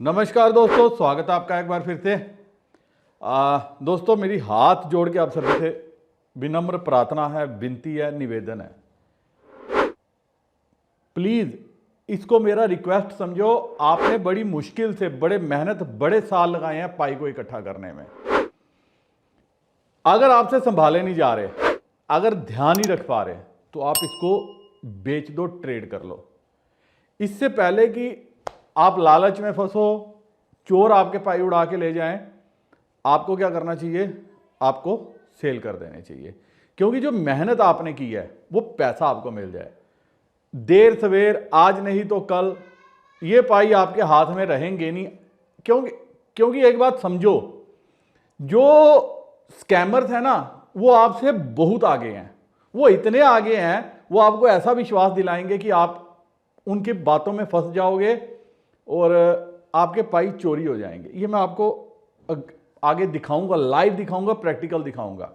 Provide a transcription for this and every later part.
नमस्कार दोस्तों, स्वागत है आपका एक बार फिर से। दोस्तों, मेरी हाथ जोड़ के आप सभी से विनम्र प्रार्थना है, विनती है, निवेदन है, प्लीज इसको मेरा रिक्वेस्ट समझो। आपने बड़ी मुश्किल से, बड़े मेहनत, बड़े साल लगाए हैं पाई को इकट्ठा करने में। अगर आपसे संभाले नहीं जा रहे, अगर ध्यान नहीं रख पा रहे, तो आप इसको बेच दो, ट्रेड कर लो। इससे पहले कि आप लालच में फंसो, चोर आपके पाई उड़ा के ले जाएं, आपको क्या करना चाहिए? आपको सेल कर देने चाहिए, क्योंकि जो मेहनत आपने की है वो पैसा आपको मिल जाए। देर सवेर, आज नहीं तो कल, ये पाई आपके हाथ में रहेंगे नहीं। क्योंकि एक बात समझो, जो स्कैमर्स हैं ना, वो आपसे बहुत आगे हैं। वो इतने आगे हैं, वो आपको ऐसा विश्वास दिलाएंगे कि आप उनकी बातों में फंस जाओगे और आपके पाई चोरी हो जाएंगे। ये मैं आपको आगे दिखाऊंगा, लाइव दिखाऊंगा, प्रैक्टिकल दिखाऊंगा।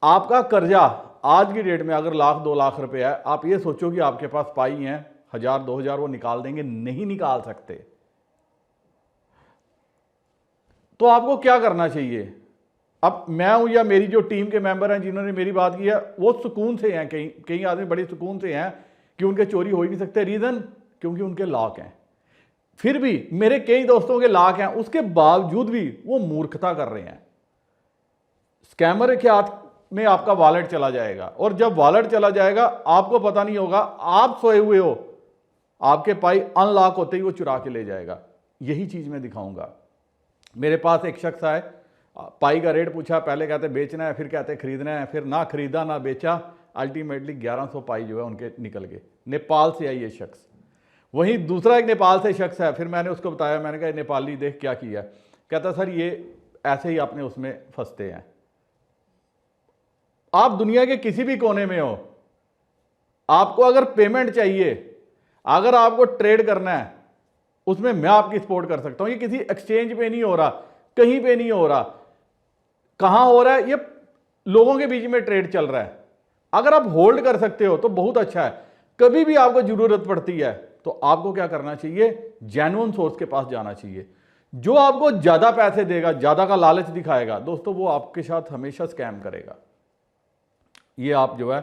आपका कर्जा आज की डेट में अगर 1,00,000-2,00,000 रुपए है, आप ये सोचो कि आपके पास पाई हैं 1,000-2,000 वो निकाल देंगे? नहीं निकाल सकते। तो आपको क्या करना चाहिए? अब मैं हूं या मेरी जो टीम के मेंबर हैं जिन्होंने मेरी बात की है, वो सुकून से हैं। कई आदमी बड़े सुकून से हैं कि उनके चोरी हो ही नहीं सकते। रीजन, क्योंकि उनके लॉक हैं। फिर भी मेरे कई दोस्तों के लॉक हैं, उसके बावजूद भी वो मूर्खता कर रहे हैं। स्कैमर के हाथ में आपका वॉलेट चला जाएगा, और जब वॉलेट चला जाएगा आपको पता नहीं होगा, आप सोए हुए हो, आपके पाई अनलॉक होते ही वो चुरा के ले जाएगा। यही चीज मैं दिखाऊंगा। मेरे पास एक शख्स आए, पाई का रेट पूछा, पहले कहते बेचना है, फिर कहते खरीदना है, फिर ना खरीदा ना बेचा, अल्टीमेटली 1100 पाई जो है उनके निकल गए। नेपाल से आई ये शख्स। वहीं दूसरा एक नेपाल से शख्स है, फिर मैंने उसको बताया, मैंने कहा नेपाली देख क्या किया। कहता सर ये ऐसे ही आपने उसमें फंसते हैं। आप दुनिया के किसी भी कोने में हो, आपको अगर पेमेंट चाहिए, अगर आपको ट्रेड करना है, उसमें मैं आपकी सपोर्ट कर सकता हूं। ये किसी एक्सचेंज पे नहीं हो रहा, कहीं पे नहीं हो रहा। कहां हो रहा है? ये लोगों के बीच में ट्रेड चल रहा है। अगर आप होल्ड कर सकते हो तो बहुत अच्छा है। कभी भी आपको जरूरत पड़ती है तो आपको क्या करना चाहिए? जेन्युइन सोर्स के पास जाना चाहिए। जो आपको ज्यादा पैसे देगा, ज्यादा का लालच दिखाएगा, दोस्तों वो आपके साथ हमेशा स्कैम करेगा। ये आप जो है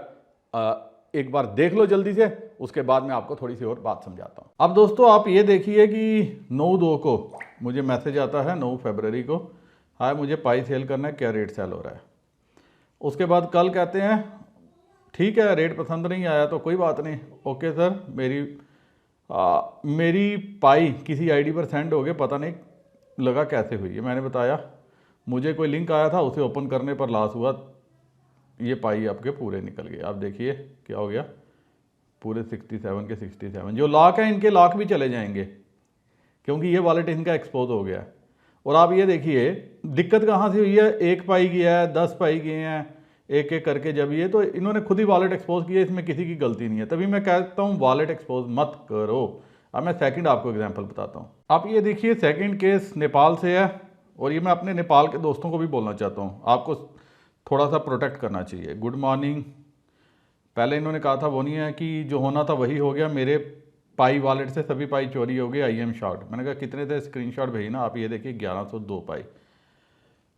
एक बार देख लो जल्दी से, उसके बाद मैं आपको थोड़ी सी और बात समझाता हूं। अब दोस्तों आप ये देखिए कि 9/2 को मुझे मैसेज आता है, 9 फरवरी को, हाय मुझे पाई सेल करना है, क्या रेट सेल हो रहा है। उसके बाद कल कहते हैं ठीक है, रेट पसंद नहीं आया तो कोई बात नहीं, ओके सर, मेरी पाई किसी आईडी पर सेंड हो गए, पता नहीं लगा कैसे हुई है। मैंने बताया मुझे कोई लिंक आया था, उसे ओपन करने पर लॉस हुआ, ये पाई आपके पूरे निकल गए। आप देखिए क्या हो गया, पूरे 67 के 67। जो लॉक है इनके लॉक भी चले जाएंगे, क्योंकि ये वॉलेट इनका एक्सपोज हो गया। और आप ये देखिए दिक्कत कहाँ से हुई है, 1 पाई गया है, 10 पाई गए हैं, एक एक करके जब ये, तो इन्होंने खुद ही वॉलेट एक्सपोज किया, इसमें किसी की गलती नहीं है। तभी मैं कहता हूँ वॉलेट एक्सपोज मत करो। अब मैं सेकंड आपको एग्जांपल बताता हूँ। आप ये देखिए सेकंड केस नेपाल से है, और ये मैं अपने नेपाल के दोस्तों को भी बोलना चाहता हूँ, आपको थोड़ा सा प्रोटेक्ट करना चाहिए। गुड मॉर्निंग, पहले इन्होंने कहा था वो नहीं है कि जो होना था वही हो गया, मेरे पाई वॉलेट से सभी पाई चोरी हो गई, आई एम शॉर्ट। मैंने कहा कितने थे, स्क्रीनशॉट भेजना। आप ये देखिए 1102 पाई।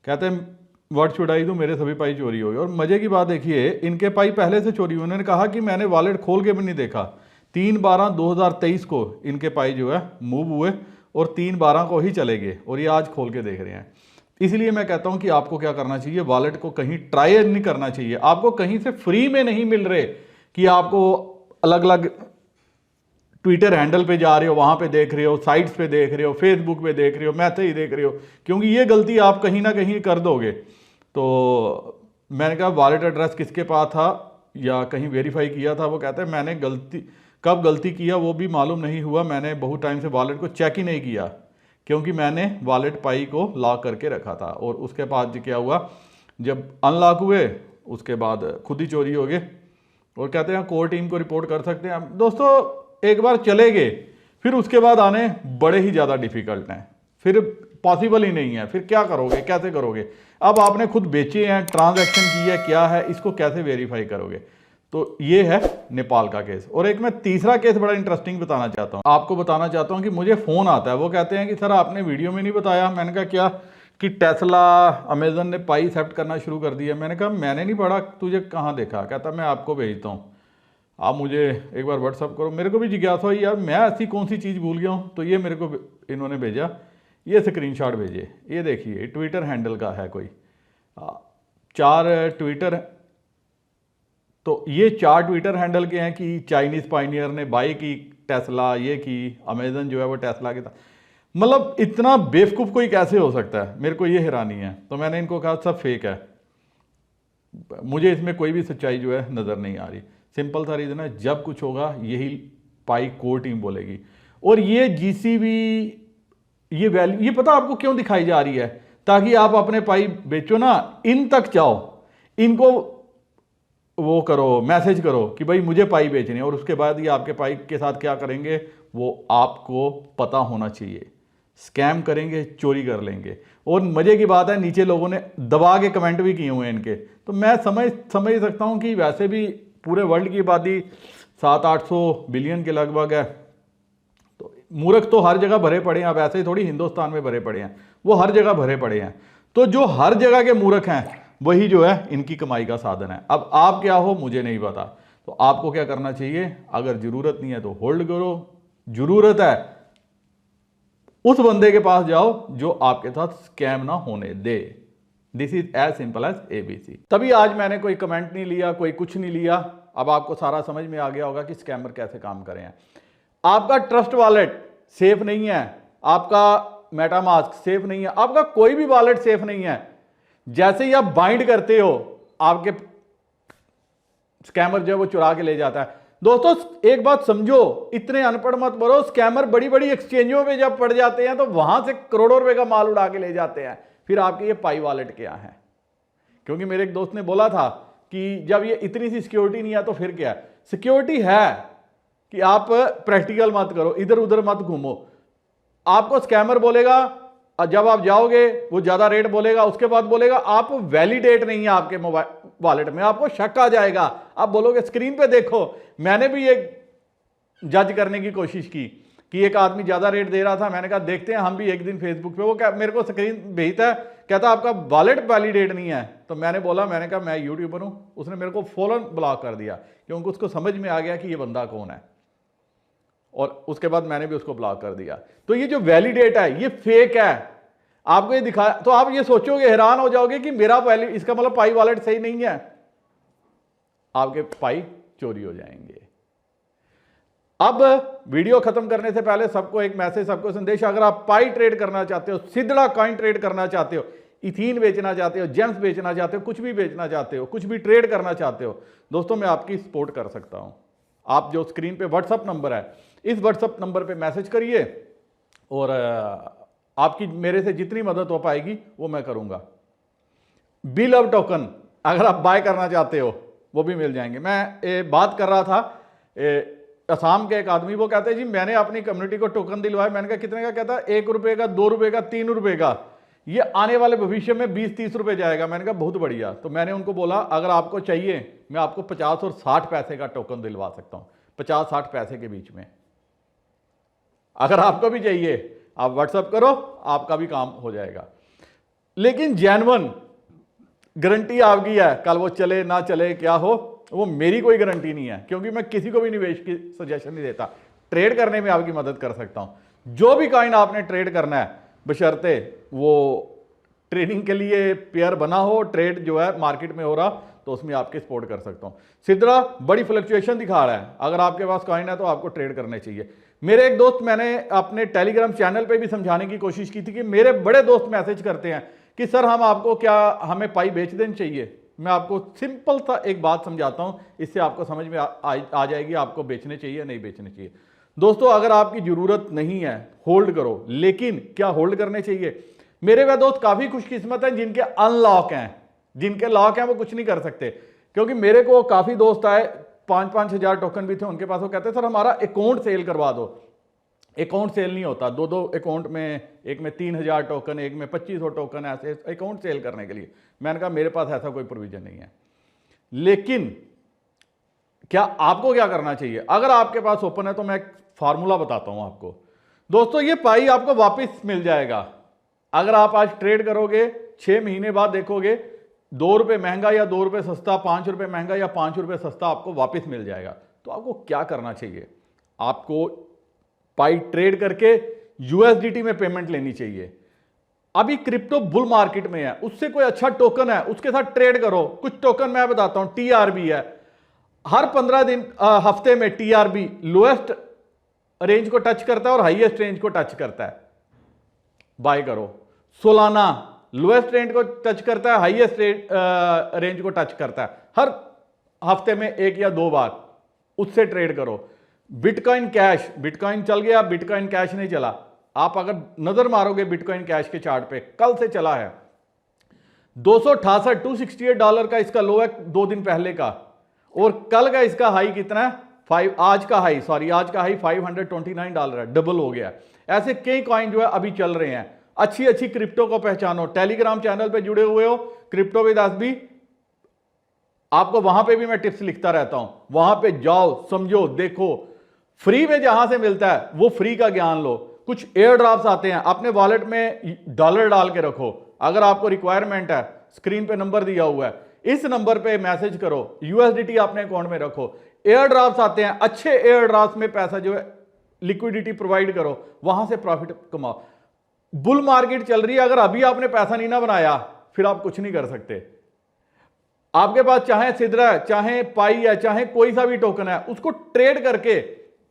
कहते हैं व्हाट शुड आई डू, मेरे सभी पाई चोरी हो गए। और मजे की बात देखिए, इनके पाई पहले से चोरी हुए। उन्होंने कहा कि मैंने वॉलेट खोल के भी नहीं देखा। 3/12/2023 को इनके पाई जो है मूव हुए, और 3/12 को ही चले गए, और ये आज खोल के देख रहे हैं। इसलिए मैं कहता हूं कि आपको क्या करना चाहिए, वॉलेट को कहीं ट्राई नहीं करना चाहिए। आपको कहीं से फ्री में नहीं मिल रहे कि आपको अलग अलग ट्विटर हैंडल पे जा रहे हो, वहां पे देख रहे हो, साइट्स पे देख रहे हो, फेसबुक पे देख रहे हो, मैसेज देख रहे हो, क्योंकि ये गलती आप कहीं ना कहीं कर दोगे। तो मैंने कहा वॉलेट एड्रेस किसके पास था या कहीं वेरीफाई किया था? वो कहते हैं मैंने कब गलती किया वो भी मालूम नहीं हुआ, मैंने बहुत टाइम से वॉलेट को चेक ही नहीं किया, क्योंकि मैंने वॉलेट पाई को लॉक करके रखा था। और उसके बाद क्या हुआ, जब अनलॉक हुए उसके बाद खुद ही चोरी हो गए। और कहते हैं कोर टीम को रिपोर्ट कर सकते हैं। दोस्तों एक बार चले गए, फिर उसके बाद आने बड़े ही ज़्यादा डिफिकल्ट हैं, फिर पॉसिबल ही नहीं है। फिर क्या करोगे, कैसे करोगे? अब आपने खुद बेचे हैं, ट्रांजैक्शन की है, क्या है, इसको कैसे वेरीफाई करोगे? तो ये है नेपाल का केस। और एक मैं तीसरा केस बड़ा इंटरेस्टिंग बताना चाहता हूँ, आपको बताना चाहता हूँ कि मुझे फ़ोन आता है, वो कहते हैं कि सर आपने वीडियो में नहीं बताया। मैंने कहा क्या? कि टेस्ला अमेजन ने पाई एक्सेप्ट करना शुरू कर दिया। मैंने कहा मैंने नहीं पढ़ा, तुझे कहाँ देखा? कहता मैं आपको भेजता हूँ, आप मुझे एक बार व्हाट्सअप करो। मेरे को भी जिज्ञासा हुई यार मैं ऐसी कौन सी चीज़ भूल गया हूँ। तो ये मेरे को इन्होंने भेजा, ये स्क्रीनशॉट भेजे, ये देखिए ट्विटर हैंडल का है कोई 4 ट्विटर। तो ये 4 ट्विटर हैंडल के हैं कि चाइनीज़ पाइनियर ने बाई की टेस्ला, ये की अमेजन जो है वो टेस्ला के साथ। मतलब इतना बेवकूफ़ कोई कैसे हो सकता है, मेरे को ये हैरानी है। तो मैंने इनको कहा सब फेक है, मुझे इसमें कोई भी सच्चाई जो है नज़र नहीं आ रही। सिंपल सा रीज़न है, जब कुछ होगा यही पाई कोर टीम बोलेगी। और ये जीसीबी, ये वैल्यू, ये पता आपको क्यों दिखाई जा रही है? ताकि आप अपने पाई बेचो ना, इन तक जाओ, इनको वो करो, मैसेज करो कि भाई मुझे पाई बेचनी है, और उसके बाद ये आपके पाई के साथ क्या करेंगे वो आपको पता होना चाहिए। स्कैम करेंगे, चोरी कर लेंगे। और मजे की बात है नीचे लोगों ने दबा के कमेंट भी किए हुए हैं इनके। तो मैं समझ सकता हूं कि वैसे भी पूरे वर्ल्ड की आबादी 700-800 बिलियन के लगभग है, तो मूर्ख तो हर जगह भरे पड़े हैं। अब ऐसे ही थोड़ी हिंदुस्तान में भरे पड़े हैं, वो हर जगह भरे पड़े हैं। तो जो हर जगह के मूर्ख हैं वही जो है इनकी कमाई का साधन है। अब आप क्या हो मुझे नहीं पता, तो आपको क्या करना चाहिए? अगर जरूरत नहीं है तो होल्ड करो, जरूरत है उस बंदे के पास जाओ जो आपके साथ स्कैम ना होने दे। This is as simple as ABC। तभी आज मैंने कोई कमेंट नहीं लिया, कोई कुछ नहीं लिया। अब आपको सारा समझ में आ गया होगा कि स्कैमर कैसे काम कर रहे हैं। आपका ट्रस्ट वॉलेट सेफ नहीं है, आपका मेटामास्क सेफ नहीं है, आपका कोई भी वॉलेट सेफ नहीं है। जैसे ही आप बाइंड करते हो आपके स्कैमर जो है वो चुरा के ले जाता है। दोस्तों एक बात समझो, इतने अनपढ़ मत बनो। स्कैमर बड़ी बड़ी एक्सचेंजों में जब पड़ जाते हैं तो वहां से करोड़ों रुपए का माल उड़ा के ले जाते हैं, फिर आपके ये पाई वॉलेट क्या है? क्योंकि मेरे एक दोस्त ने बोला था कि जब ये इतनी सी सिक्योरिटी नहीं है तो फिर क्या है? सिक्योरिटी है कि आप प्रैक्टिकल मत करो, इधर उधर मत घूमो। आपको स्कैमर बोलेगा, जब आप जाओगे वो ज्यादा रेट बोलेगा, उसके बाद बोलेगा आप वैलिडेट नहीं है आपके मोबाइल वॉलेट में, आपको शक आ जाएगा। आप बोलोगे स्क्रीन पे देखो। मैंने भी एक जज करने की कोशिश की कि एक आदमी ज्यादा रेट दे रहा था, मैंने कहा देखते हैं हम भी एक दिन फेसबुक पे। वो क्या मेरे को स्क्रीन भेजता है, कहता आपका वॉलेट वैलिडेट नहीं है। तो मैंने बोला, मैंने कहा मैं यूट्यूबर हूं। उसने मेरे को फौरन ब्लॉक कर दिया क्योंकि उसको समझ में आ गया कि ये बंदा कौन है, और उसके बाद मैंने भी उसको ब्लॉक कर दिया। तो ये जो वैलिडेट है ये फेक है। आपको ये दिखा तो आप ये सोचोगे, हैरान हो जाओगे कि मेरा वैलिड, इसका मतलब पाई वॉलेट सही नहीं है, आपके पाई चोरी हो जाएंगे। अब वीडियो खत्म करने से पहले सबको एक मैसेज, सबको संदेश, अगर आप पाई ट्रेड करना चाहते हो, सिदड़ा कॉइन ट्रेड करना चाहते हो, इथीन बेचना चाहते हो, जेम्स बेचना चाहते हो, कुछ भी बेचना चाहते हो, कुछ भी ट्रेड करना चाहते हो, दोस्तों मैं आपकी सपोर्ट कर सकता हूं। आप जो स्क्रीन पे व्हाट्सअप नंबर है, इस व्हाट्सअप नंबर पे मैसेज करिए और आपकी मेरे से जितनी मदद हो पाएगी वो मैं करूंगा। बी लव टोकन अगर आप बाय करना चाहते हो वो भी मिल जाएंगे। मैं बात कर रहा था असम के एक आदमी, वो कहते हैं जी मैंने अपनी कम्युनिटी को टोकन दिलवाया। मैंने कहा कितने का? कहता है 1 रुपए का, 2 रुपए का, 3 रुपए का, ये आने वाले भविष्य में 20-30 रुपए जाएगा। मैंने कहा बहुत बढ़िया। तो मैंने उनको बोला अगर आपको चाहिए मैं आपको 50 और 60 पैसे का टोकन दिलवा सकता हूं, 50-60 पैसे के बीच में। अगर आपको भी चाहिए आप व्हाट्सअप करो, आपका भी काम हो जाएगा। लेकिन जेन्युइन गारंटी आपकी है, कल वो चले ना चले क्या हो वो मेरी कोई गारंटी नहीं है, क्योंकि मैं किसी को भी निवेश की सजेशन नहीं देता। ट्रेड करने में आपकी मदद कर सकता हूं। जो भी कॉइन आपने ट्रेड करना है बशर्ते वो ट्रेडिंग के लिए पेयर बना हो, ट्रेड जो है मार्केट में हो रहा, तो उसमें आपके सपोर्ट कर सकता हूं। सिद्रा बड़ी फ्लक्चुएशन दिखा रहा है, अगर आपके पास कॉइन है तो आपको ट्रेड करने चाहिए। मेरे एक दोस्त, मैंने अपने टेलीग्राम चैनल पे भी समझाने की कोशिश की थी कि मेरे बड़े दोस्त मैसेज करते हैं कि सर हम आपको क्या, हमें पाई बेच देनी चाहिए। मैं आपको सिंपल सा एक बात समझाता हूं, इससे आपको समझ में आ जाएगी आपको बेचने चाहिए नहीं बेचने चाहिए। दोस्तों अगर आपकी जरूरत नहीं है होल्ड करो, लेकिन क्या होल्ड करने चाहिए? मेरे वह दोस्त काफी खुशकिस्मत हैं जिनके अनलॉक हैं, जिनके लॉक हैं वो कुछ नहीं कर सकते। क्योंकि मेरे को काफी दोस्त आए, 5-5 हजार टोकन भी थे उनके पास, वो कहते सर हमारा अकाउंट सेल करवा दो। अकाउंट सेल नहीं होता, 2-2 अकाउंट में, एक में 3000 टोकन, एक में 2500 टोकन, ऐसे अकाउंट सेल करने के लिए। मैंने कहा मेरे पास ऐसा कोई प्रोविजन नहीं है। लेकिन क्या आपको क्या करना चाहिए? अगर आपके पास ओपन है तो मैं एक फार्मूला बताता हूं आपको दोस्तों। ये पाई आपको वापस मिल जाएगा अगर आप आज ट्रेड करोगे, 6 महीने बाद देखोगे 2 रुपए महंगा या 2 रुपए सस्ता, 5 रुपए महंगा या 5 रुपए सस्ता आपको वापस मिल जाएगा। तो आपको क्या करना चाहिए? आपको पाई ट्रेड करके यूएसडीटी में पेमेंट लेनी चाहिए। अभी क्रिप्टो बुल मार्केट में है, उससे कोई अच्छा टोकन है उसके साथ ट्रेड करो। कुछ टोकन मैं बताता हूं, टीआरबी है, हर 15 दिन हफ्ते में टीआरबी लोएस्ट रेंज को टच करता है और हाईएस्ट रेंज को टच करता है, बाय करो। सोलाना लोएस्ट रेंज को टच करता है, हाईएस्ट रेंज को टच करता है, हर हफ्ते में 1 या 2 बार, उससे ट्रेड करो। बिटकॉइन कैश, बिटकॉइन चल गया, बिटकॉइन कैश नहीं चला। आप अगर नजर मारोगे बिटकॉइन कैश के चार्ट पे, कल से चला है $268 का इसका लो है 2 दिन पहले का, और कल का इसका हाई कितना है? आज का हाई $529 है, डबल हो गया। ऐसे कई कॉइन जो है अभी चल रहे हैं। अच्छी अच्छी क्रिप्टो को पहचानो। टेलीग्राम चैनल पे जुड़े हुए हो, क्रिप्टो विद एसबी, आपको वहां पे भी मैं टिप्स लिखता रहता हूं, वहां पे जाओ, समझो, देखो। फ्री में जहां से मिलता है वो फ्री का ज्ञान लो। कुछ एयर ड्रॉप्स आते हैं, अपने वॉलेट में डॉलर डाल के रखो। अगर आपको रिक्वायरमेंट है, स्क्रीन पे नंबर दिया हुआ है, इस नंबर पे मैसेज करो, यूएसडीटी अपने अकाउंट में रखो। एयर ड्रॉप्स आते हैं, अच्छे एयर ड्रॉप्स में पैसा जो है लिक्विडिटी प्रोवाइड करो, वहां से प्रॉफिट कमाओ। बुल मार्केट चल रही है, अगर अभी आपने पैसा नहीं ना बनाया फिर आप कुछ नहीं कर सकते। आपके पास चाहे सिद्रा है, चाहे पाई है, चाहे कोई सा भी टोकन है, उसको ट्रेड करके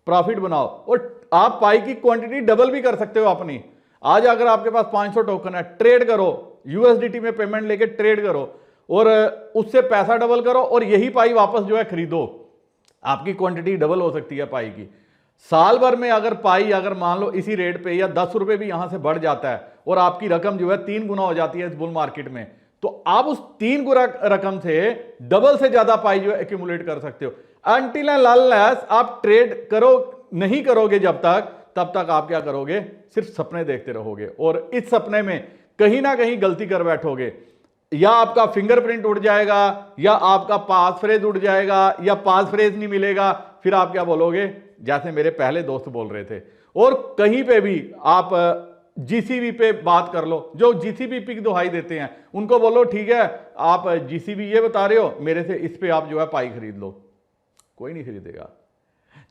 प्रॉफिट बनाओ, और आप पाई की क्वांटिटी डबल भी कर सकते हो अपनी। आज अगर आपके पास 500 टोकन है, ट्रेड करो, यूएसडीटी में पेमेंट लेके ट्रेड करो और उससे पैसा डबल करो, और यही पाई वापस जो है खरीदो। आपकी क्वांटिटी डबल हो सकती है पाई की। साल भर में अगर पाई, अगर मान लो इसी रेट पे या 10 रुपए भी यहां से बढ़ जाता है और आपकी रकम जो है 3 गुना हो जाती है इस बुल मार्केट में, तो आप उस 3 गुना रकम से डबल से ज्यादा पाई जो है एक्यूमुलेट कर सकते हो। अनटिल एंड अनलेस आप ट्रेड करो नहीं करोगे जब तक, तब तक आप क्या करोगे? सिर्फ सपने देखते रहोगे, और इस सपने में कहीं ना कहीं गलती कर बैठोगे। या आपका फिंगरप्रिंट उड़ जाएगा, या आपका पास फ्रेज उड़ जाएगा, या पास फ्रेज नहीं मिलेगा, फिर आप क्या बोलोगे? जैसे मेरे पहले दोस्त बोल रहे थे। और कहीं पे भी आप जीसीबी पे बात कर लो, जो जीसीबी की दुहाई देते हैं उनको बोलो ठीक है आप जीसीबी ये बता रहे हो, मेरे से इस पे आप जो है पाई खरीद लो। कोई नहीं खरीदेगा।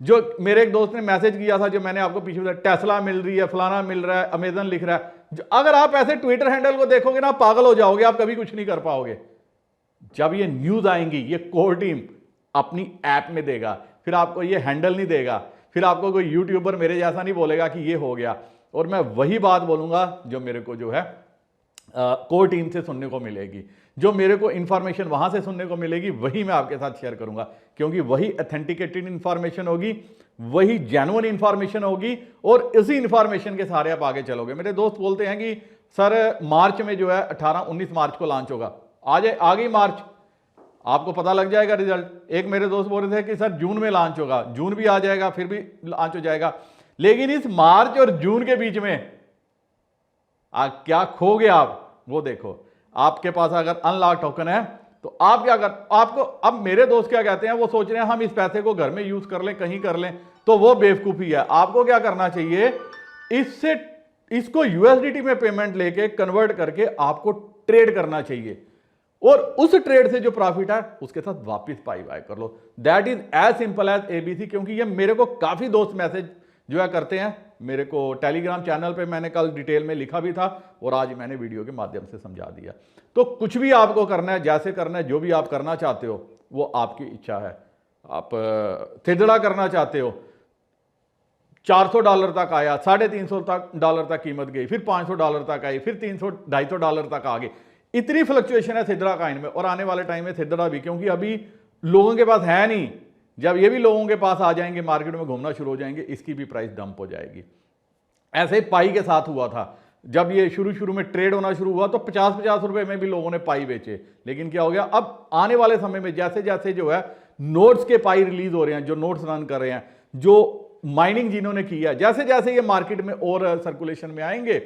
जो मेरे एक दोस्त ने मैसेज किया था, जो मैंने आपको पीछे बताया, टेस्ला मिल रही है, फलाना मिल रहा है, अमेजन लिख रहा है। अगर आप ऐसे ट्विटर हैंडल को देखोगे ना, पागल हो जाओगे, आप कभी कुछ नहीं कर पाओगे। जब ये न्यूज आएंगी, ये कोर टीम अपनी ऐप में देगा, फिर आपको ये हैंडल नहीं देगा, फिर आपको कोई यूट्यूबर मेरे जैसा नहीं बोलेगा कि ये हो गया। और मैं वही बात बोलूंगा जो मेरे को जो है कोर टीम से सुनने को मिलेगी, जो मेरे को इंफॉर्मेशन वहां से सुनने को मिलेगी, वही मैं आपके साथ शेयर करूंगा, क्योंकि वही ऑथेंटिकेटेड इंफॉर्मेशन होगी, वही जेन्युइन इंफॉर्मेशन होगी, और इसी इंफॉर्मेशन के सहारे आप आगे चलोगे। मेरे दोस्त बोलते हैं कि सर मार्च में जो है 18-19 मार्च को लॉन्च होगा। आ गई मार्च, आपको पता लग जाएगा रिजल्ट। एक मेरे दोस्त बोल रहे थे कि सर जून में लॉन्च होगा, जून भी आ जाएगा, फिर भी लॉन्च हो जाएगा। लेकिन इस मार्च और जून के बीच में क्या खोगे आप, वो देखो। आपके पास अगर अनलॉक टोकन है तो आप क्या कर, आपको अब मेरे दोस्त क्या कहते हैं, वो सोच रहे हैं हम इस पैसे को घर में यूज कर लें, कहीं कर लें, तो वो बेवकूफी है। आपको क्या करना चाहिए, इससे इसको यूएसडीटी में पेमेंट लेके कन्वर्ट करके आपको ट्रेड करना चाहिए, और उस ट्रेड से जो प्रॉफिट है उसके साथ वापस पाई बाय कर लो। That is as simple as ABC. क्योंकि ये मेरे को काफी दोस्त मैसेज जो है करते हैं, मेरे को टेलीग्राम चैनल पे मैंने कल डिटेल में लिखा भी था, और आज मैंने वीडियो के माध्यम से समझा दिया। तो कुछ भी आपको करना है, जैसे करना है, जो भी आप करना चाहते हो वो आपकी इच्छा है। आप थिदड़ा करना चाहते हो, $400 तक आया, $350 तक कीमत गई, फिर $500 तक आई, फिर $300-250 तक आ गई। इतनी फ्लक्चुएशन है थिदड़ा कॉइन में, और आने वाले टाइम में थिदड़ा भी, क्योंकि अभी लोगों के पास है नहीं। जब ये भी लोगों के पास आ जाएंगे, मार्केट में घूमना शुरू हो जाएंगे, इसकी भी प्राइस डंप हो जाएगी। ऐसे ही पाई के साथ हुआ था, जब ये शुरू में ट्रेड होना शुरू हुआ तो 50-50 रुपए में भी लोगों ने पाई बेचे। लेकिन क्या हो गया, अब आने वाले समय में जैसे जैसे जो है नोट्स के पाई रिलीज हो रहे हैं, जो नोट्स रन कर रहे हैं, जो माइनिंग जिन्होंने किया, जैसे जैसे ये मार्केट में और सर्कुलेशन में आएंगे,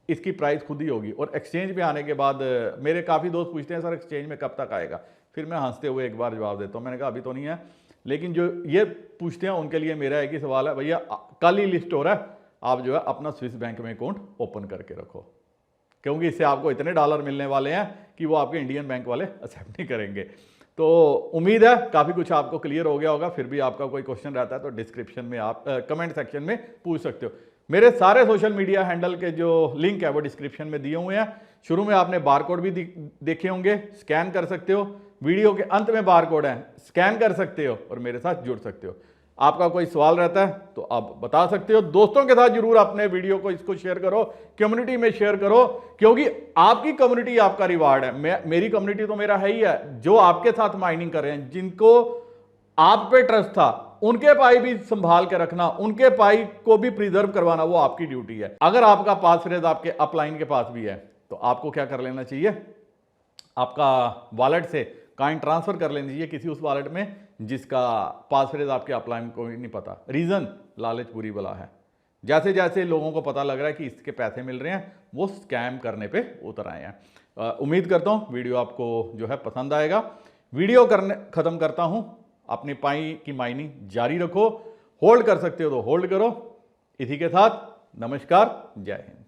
इसकी प्राइस खुद ही होगी। और एक्सचेंज पे आने के बाद मेरे काफ़ी दोस्त पूछते हैं सर एक्सचेंज में कब तक आएगा, फिर मैं हंसते हुए एक बार जवाब देता हूँ, मैंने कहा अभी तो नहीं है, लेकिन जो ये पूछते हैं उनके लिए मेरा एक ही सवाल है, भैया कल ही लिस्ट हो रहा है, आप जो है अपना स्विस बैंक में अकाउंट ओपन करके रखो, क्योंकि इससे आपको इतने डॉलर मिलने वाले हैं कि वो आपके इंडियन बैंक वाले एक्सेप्ट नहीं करेंगे। तो उम्मीद है काफ़ी कुछ आपको क्लियर हो गया होगा। फिर भी आपका कोई क्वेश्चन रहता है तो डिस्क्रिप्शन में आप कमेंट सेक्शन में पूछ सकते हो। मेरे सारे सोशल मीडिया हैंडल के जो लिंक है वो डिस्क्रिप्शन में दिए हुए हैं। शुरू में आपने बारकोड भी देखे होंगे, स्कैन कर सकते हो। वीडियो के अंत में बारकोड है, स्कैन कर सकते हो और मेरे साथ जुड़ सकते हो। आपका कोई सवाल रहता है तो आप बता सकते हो। दोस्तों के साथ जरूर अपने वीडियो को इसको शेयर करो, कम्युनिटी में शेयर करो, क्योंकि आपकी कम्युनिटी आपका रिवार्ड है। मेरी कम्युनिटी तो मेरा है ही है। जो आपके साथ माइनिंग कर रहे हैं, जिनको आप पे ट्रस्ट था, उनके पाई भी संभाल के रखना, उनके पाई को भी प्रिजर्व करवाना, वो आपकी ड्यूटी है। अगर आपका पास फ्रेज आपके अपलाइन के पास भी है तो आपको क्या कर लेना चाहिए, आपका वॉलेट से कॉइन ट्रांसफर कर लेनी चाहिए किसी उस वॉलेट में जिसका पास फ्रेज आपके अपलाइन को ही नहीं पता। रीजन, लालच बुरी बला है। जैसे जैसे लोगों को पता लग रहा है कि इसके पैसे मिल रहे हैं, वो स्कैम करने पे उतर आए हैं। उम्मीद करता हूं वीडियो आपको जो है पसंद आएगा। वीडियो खत्म करता हूं। अपनी पाई की माइनिंग जारी रखो, होल्ड कर सकते हो तो होल्ड करो। इसी के साथ नमस्कार, जय हिंद।